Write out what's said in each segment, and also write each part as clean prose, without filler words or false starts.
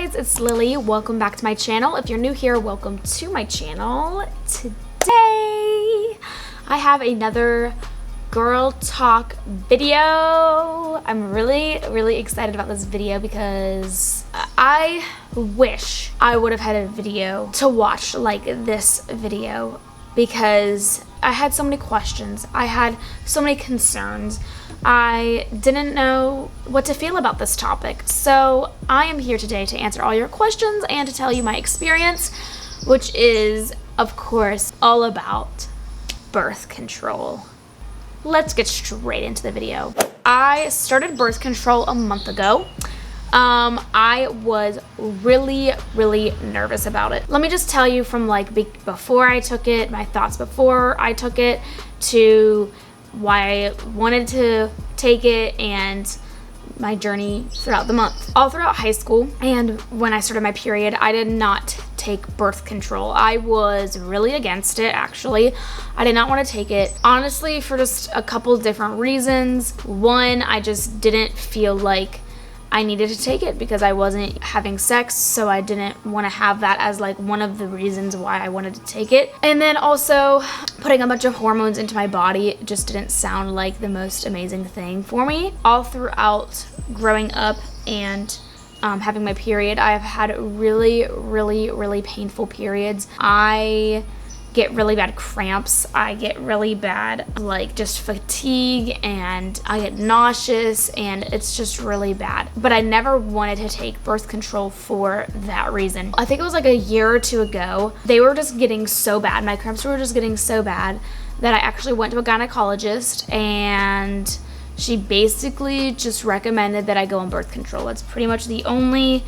guys, it's Lily. Welcome back to my channel. If you're new here, welcome to my channel. Today, I have another girl talk video. I'm really excited about this video because I wish I would have had a video to watch like this video because I had so many questions. I had so many concerns. I didn't know what to feel about this topic. So I am here today to answer all your questions and to tell you my experience, which is, of course, all about birth control. Let's get straight into the video. I started birth control a month ago. I was really nervous about it. Let me just tell you from like before I took it, my thoughts before I took it, to why I wanted to take it, and my journey throughout the month. All throughout high school and when I started my period, I did not take birth control. I was really against it, actually. I did not want to take it, honestly, for just a couple different reasons. One, I just didn't feel like I needed to take it because I wasn't having sex, so I didn't want to have that as like one of the reasons why I wanted to take it. And then also putting a bunch of hormones into my body just didn't sound like the most amazing thing for me. All throughout growing up and having my period, I've had really painful periods. I get really bad cramps. I get really bad like just fatigue, and I get nauseous, and it's just really bad. But I never wanted to take birth control for that reason. I think it was like a year or two ago, they were just getting so bad. My cramps were just getting so bad that I actually went to a gynecologist, and she basically just recommended that I go on birth control. That's pretty much the only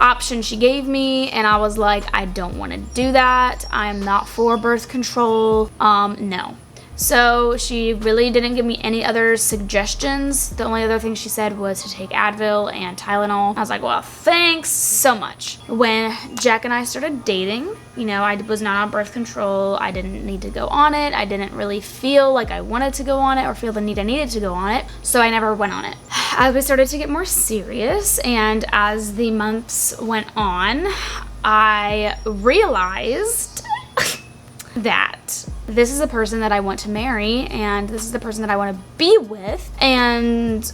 option she gave me, and I was like, I don't want to do that. I'm not for birth control. No. So she really didn't give me any other suggestions. The only other thing she said was to take Advil and Tylenol. I was like, well, thanks so much. When Jack and I started dating, you know, I was not on birth control. I didn't need to go on it. I didn't really feel like I wanted to go on it or feel the need I needed to go on it. So I never went on it. As we started to get more serious, and as the months went on, I realized that this is the person that I want to marry, and this is the person that I want to be with. And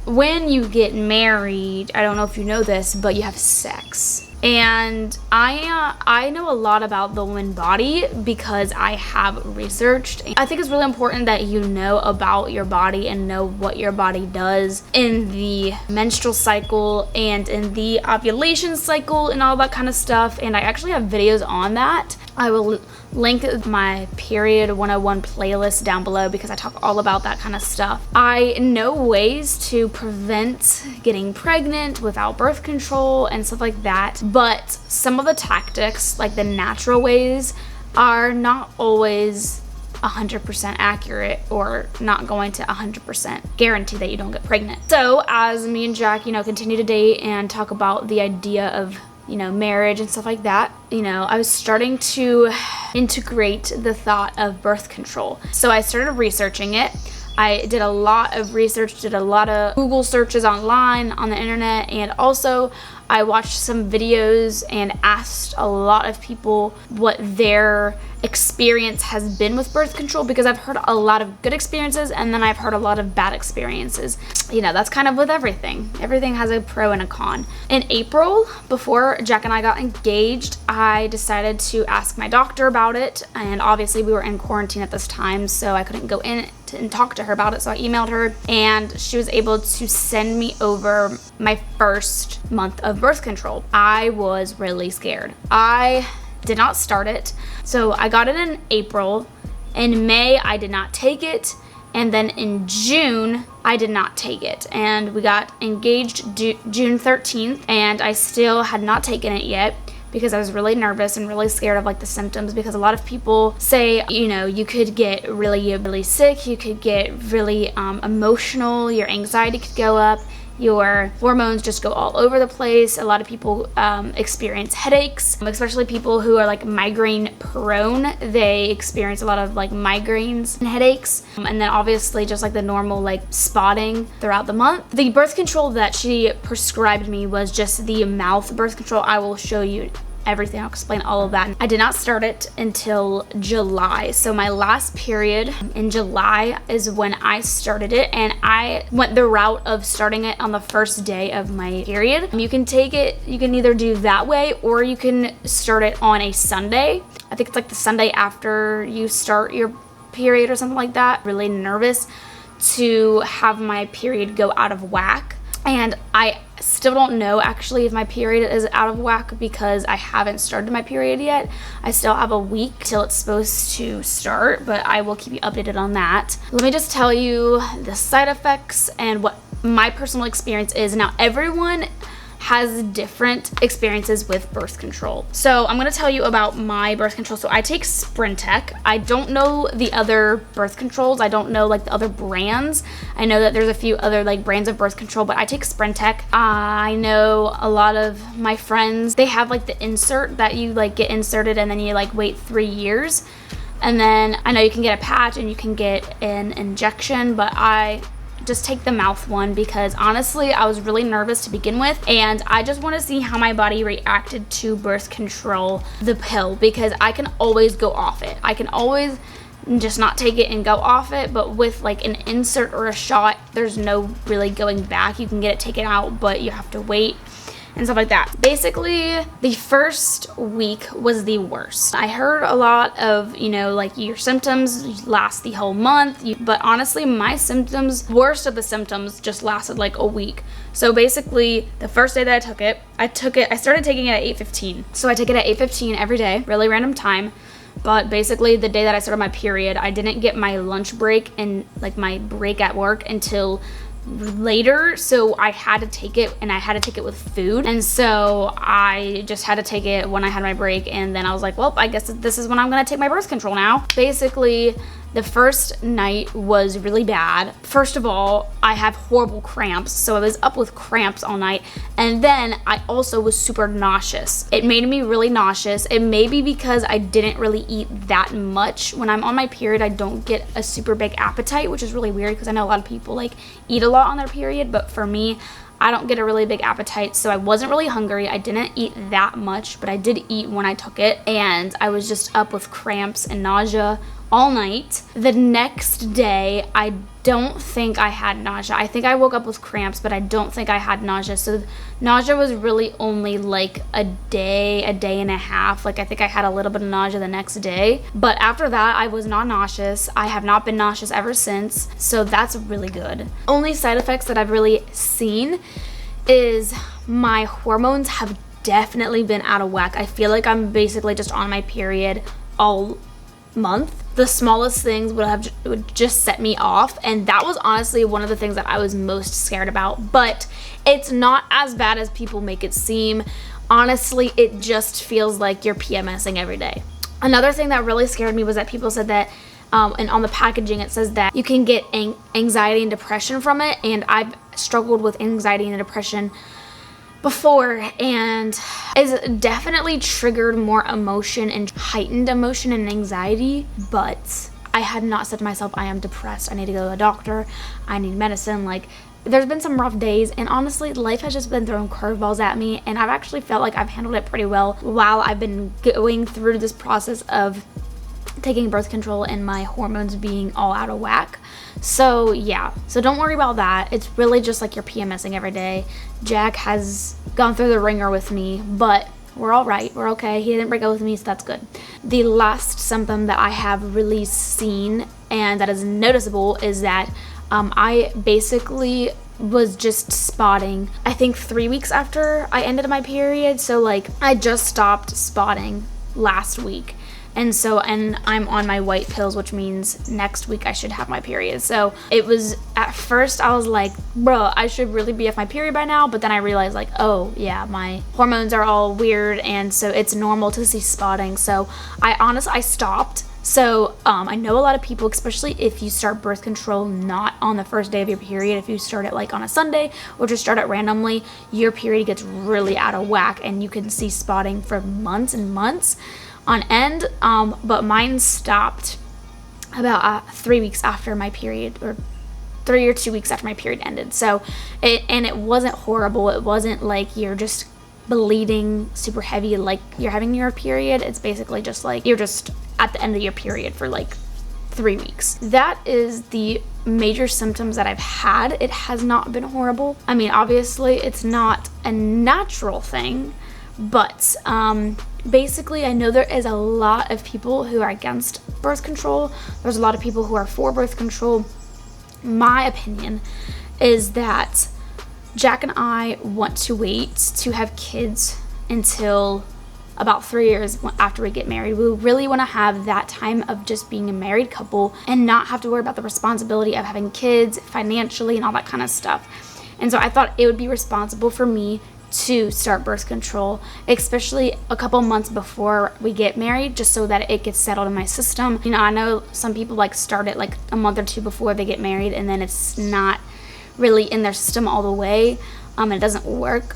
when you get married, I don't know if you know this, but you have sex. And I know a lot about the woman body because I have researched. I think it's really important that you know about your body and know what your body does in the menstrual cycle and in the ovulation cycle and all that kind of stuff. And I actually have videos on that. I will link my period 101 playlist down below because I talk all about that kind of stuff. I know ways to prevent getting pregnant without birth control and stuff like that, but some of the tactics, like the natural ways, are not always 100% accurate or not going to 100% guarantee that you don't get pregnant. So as me and Jack, you know, continue to date and talk about the idea of, you know, marriage and stuff like that, you know, I was starting to integrate the thought of birth control. So I started researching it. I did a lot of research, did a lot of Google searches online on the internet, and also I watched some videos and asked a lot of people what their experience has been with birth control, because I've heard a lot of good experiences and then I've heard a lot of bad experiences. You know, that's kind of with everything. Everything has a pro and a con. In April, before Jack and I got engaged, I decided to ask my doctor about it, and obviously we were in quarantine at this time, so I couldn't go in and talk to her about it, so I emailed her, and she was able to send me over my first month of birth control. I was really scared. I did not start it. So I got it in April. In May, I did not take it. And then in June, I did not take it. And we got engaged June 13th, and I still had not taken it yet because I was really nervous and really scared of like the symptoms, because a lot of people say, you know, you could get really sick, you could get really emotional, your anxiety could go up, your hormones just go all over the place. A lot of people experience headaches, especially people who are like migraine prone. They experience a lot of like migraines and headaches. And then obviously just like the normal like spotting throughout the month. The birth control that she prescribed me was just the mouth birth control. I will show you everything. I'll explain all of that. I did not start it until July. So my last period in July is when I started it, and I went the route of starting it on the first day of my period. You can take it, you can either do that way or you can start it on a Sunday. I think it's like the Sunday after you start your period or something like that. Really nervous to have my period go out of whack. And I still don't know actually if my period is out of whack because I haven't started my period yet. I still have a week till it's supposed to start, but I will keep you updated on that. Let me just tell you the side effects and what my personal experience is. Now, everyone has different experiences with birth control. So I'm gonna tell you about my birth control. So I take Sprintec. I don't know the other birth controls. I don't know like the other brands. I know that there's a few other like brands of birth control, but I take Sprintec. I know a lot of my friends, they have like the insert that you like get inserted and then you like wait 3 years. And then I know you can get a patch and you can get an injection, but I just take the mouth one because honestly I was really nervous to begin with, and I just want to see how my body reacted to birth control, the pill, because I can always go off it. I can always just not take it and go off it, but with like an insert or a shot, there's no really going back. You can get it taken out, but you have to wait and stuff like that. Basically, the first week was the worst. I heard a lot of, you know, like your symptoms last the whole month, but honestly, my symptoms, worst of the symptoms, just lasted like a week. So basically, the first day that I started taking it at 8:15. So I take it at 8:15 every day, really random time. But basically, the day that I started my period, I didn't get my lunch break and like my break at work until later, so I had to take it, and I had to take it with food, and so I just had to take it when I had my break. And then I was like, well, I guess this is when I'm gonna take my birth control now. Basically, the first night was really bad. First of all, I have horrible cramps, so I was up with cramps all night, and then I also was super nauseous. It made me really nauseous. It may be because I didn't really eat that much. When I'm on my period, I don't get a super big appetite, which is really weird because I know a lot of people like eat a lot on their period, but for me, I don't get a really big appetite, so I wasn't really hungry. I didn't eat that much, but I did eat when I took it, and I was just up with cramps and nausea all night. The next day, I don't think I had nausea. I think I woke up with cramps, but I don't think I had nausea. So nausea was really only like a day and a half. Like I think I had a little bit of nausea the next day. But after that, I was not nauseous. I have not been nauseous ever since. So that's really good. Only side effects that I've really seen is my hormones have definitely been out of whack. I feel like I'm basically just on my period all month. The smallest things would just set me off, and that was honestly one of the things that I was most scared about. But it's not as bad as people make it seem. Honestly, it just feels like you're PMSing every day. Another thing that really scared me was that people said that and on the packaging it says that you can get anxiety and depression from it, and I've struggled with anxiety and depression before, and it's definitely triggered more emotion and heightened emotion and anxiety, but I had not said to myself, I am depressed, I need to go to a doctor, I need medicine. Like, there's been some rough days, and honestly, life has just been throwing curveballs at me, and I've actually felt like I've handled it pretty well while I've been going through this process of taking birth control and my hormones being all out of whack. So yeah, so don't worry about that. It's really just like you're PMSing every day. Jack has gone through the ringer with me, but we're all right, we're okay. He didn't break up with me, so that's good. The last symptom that I have really seen and that is noticeable is that I basically was just spotting, I think 3 weeks after I ended my period. So like I just stopped spotting last week. And I'm on my white pills, which means next week I should have my period. So it was, at first I was like, bro, I should really be off my period by now. But then I realized like, oh yeah, my hormones are all weird. And so it's normal to see spotting. So I stopped So I know a lot of people, especially if you start birth control not on the first day of your period, if you start it like on a Sunday or just start it randomly, your period gets really out of whack and you can see spotting for months and months on end. But mine stopped about 3 weeks after my period, or 3 or 2 weeks after my period ended. So it wasn't horrible. It wasn't like you're just bleeding super heavy like you're having your period. It's basically just like you're just at the end of your period for like 3 weeks. That is the major symptoms that I've had. It has not been horrible. I mean, obviously it's not a natural thing, but basically I know there is a lot of people who are against birth control. There's a lot of people who are for birth control. My opinion is that Jack and I want to wait to have kids until about 3 years after we get married. We really want to have that time of just being a married couple and not have to worry about the responsibility of having kids financially and all that kind of stuff. And so I thought it would be responsible for me to start birth control, especially a couple months before we get married, just so that it gets settled in my system. You know, I know some people like start it like a month or two before they get married, and then it's not really in their system all the way, and it doesn't work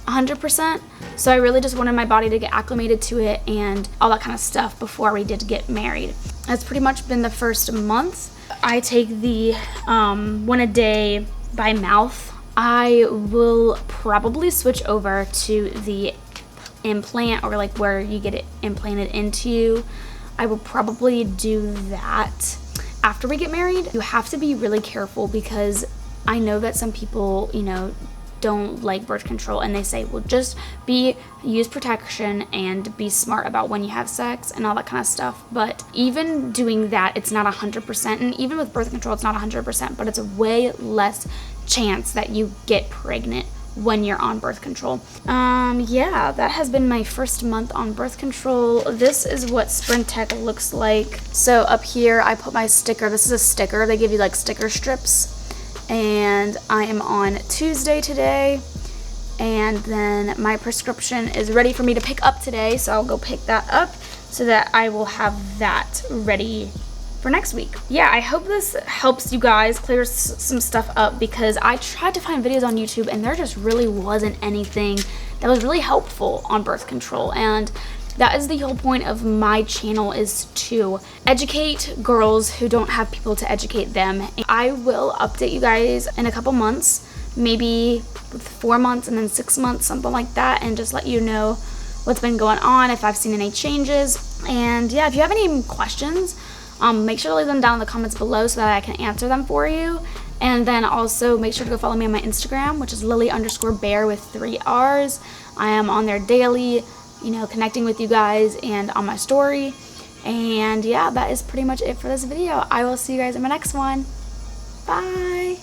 100%. So I really just wanted my body to get acclimated to it and all that kind of stuff before we did get married. That's pretty much been the first month. I take the 1 a day by mouth. I will probably switch over to the implant, or like where you get it implanted into you. I will probably do that after we get married. You have to be really careful because I know that some people, you know, don't like birth control, and they say, well, just use protection and be smart about when you have sex and all that kind of stuff. But even doing that, it's not 100%, and even with birth control, it's not 100%, but it's a way less chance that you get pregnant when you're on birth control. Yeah, that has been my first month on birth control. This is what Sprint Tech looks like. So up here, I put my sticker. This is a sticker. They give you like sticker strips. And I am on Tuesday today, and then my prescription is ready for me to pick up today, so I'll go pick that up so that I will have that ready for next week. Yeah, I hope this helps you guys clear some stuff up, because I tried to find videos on YouTube and there just really wasn't anything that was really helpful on birth control, and that is the whole point of my channel, is to educate girls who don't have people to educate them. I will update you guys in a couple months, maybe with 4 months and then 6 months, something like that, and just let you know what's been going on, if I've seen any changes. And yeah, if you have any questions, make sure to leave them down in the comments below so that I can answer them for you. And then also make sure to go follow me on my Instagram, which is Lily_Bear with 3 R's. I am on there daily, you know, connecting with you guys and on my story. And yeah, that is pretty much it for this video. I will see you guys in my next one. Bye.